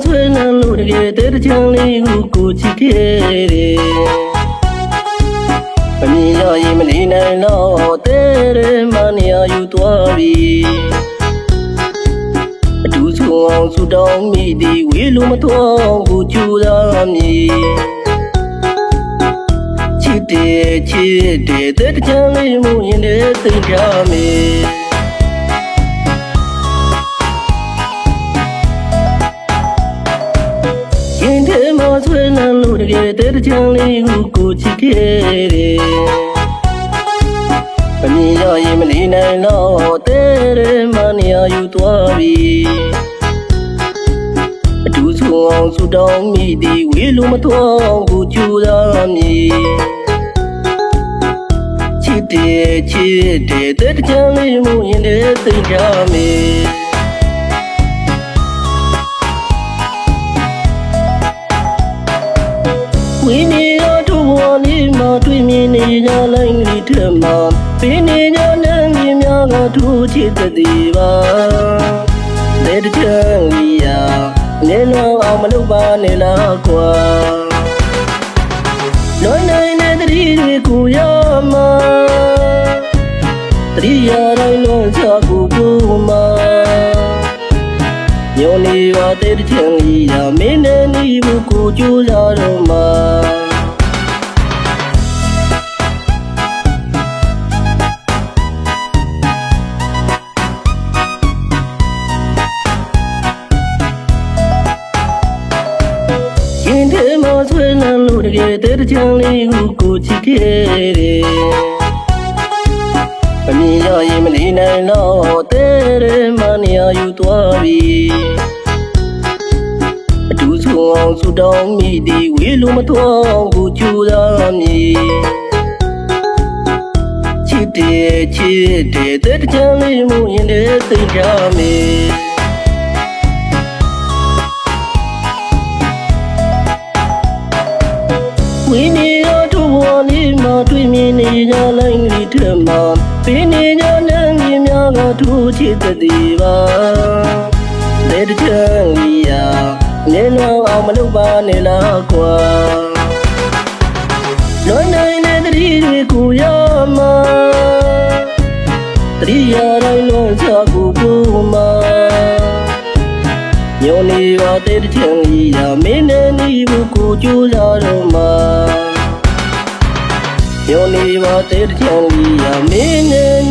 ဆွဲလန်းလို့တကယ်တဲ့ချမ်းလေးကိုချစ်ခဲ့တယ်မမြင်ရရင်မနေနိုင်တော့တဲ့မနေရယူသွားပြီအတူဆုံးအောင်ဆူတောင်းမိသည်ဝေးလို့မသွားဘူးကြိုးစားမည်ချစ်တဲ့တဲ့ချမ်းလေးမှုရင်တဲ့သိကြမယ်ဆွဲလန်းလို့တကယ်တဲ့ချမ်းလေးကိုချစ်ခဲ့တယ်မမြင်ရရင်မနေနိုင်တော့တဲ့မနေရယူသွားပြီအတူဆုံးအောင်ဆူတောင်းမိသည်ဝေးလို့မသွားဘူးကြိုးစားမည်ချစ်တဲ့တဲ့ချမ်းလေးမှုရင်တဲ့သိကြမယ်ဝင်းနေတော့တို့ဘဝလေးမှာတွေ့မြင်နေကြလိုက်လေးထက်မှာပင်နေကြတဲ့မြင်များကထိုးချစ်တဲ့ပါလက်တချမ်းကြီးရာနေလုံးအောင်မလုပ်ပါနဲ့လားကွာလွန်နိုင်တဲ့တတိတွေကိုရမှာတတိရတိုင်းလွန်ချကိုမှာညောနေပါတဲ့ချမ်းကြီးရာမင်းနဲ့နေဘူးကိုကြိုးစားတော့မှာဆွဲလန်းလို့တကယ်တဲ့ချမ်းလေးကိုချစ်ခဲ့တယ်မမြင်ရရင်မနေနိုင်တော့တဲ့မနေရယူသွားပြီအတူဆုံးအောင်ဆူတောင်းမိသည်ဝေးလို့မသွားဘူးကြိုးစားမည်ချစ်တဲ့တဲ့ချမ်းလေးမှုရင်တဲ့သိကြမယ်ဝင်းနေတော့တို့ဘဝလေးမှာတွေ့မြင်နေကြလိုက်လေးထက်မှာပင်နေကြတဲ့မြင်များကထိုးချစ်တဲ့ပါလက်တချမ်းကြီးရာနေလုံးအောင်မလုပ်ပါနဲ့လားကွာလွန်နိုင်တဲ့တတိတွေကိုရမှာတတိရတိုင်းလွန်ချကိုမှာညောနေပါတဲ့ချမ်းကြီးရာမင်းနဲ့နေဘူးကိုကြိုးစားတော့မှာညောနေပါတဲ့ချမ်းကြီးရာမင်းနဲ့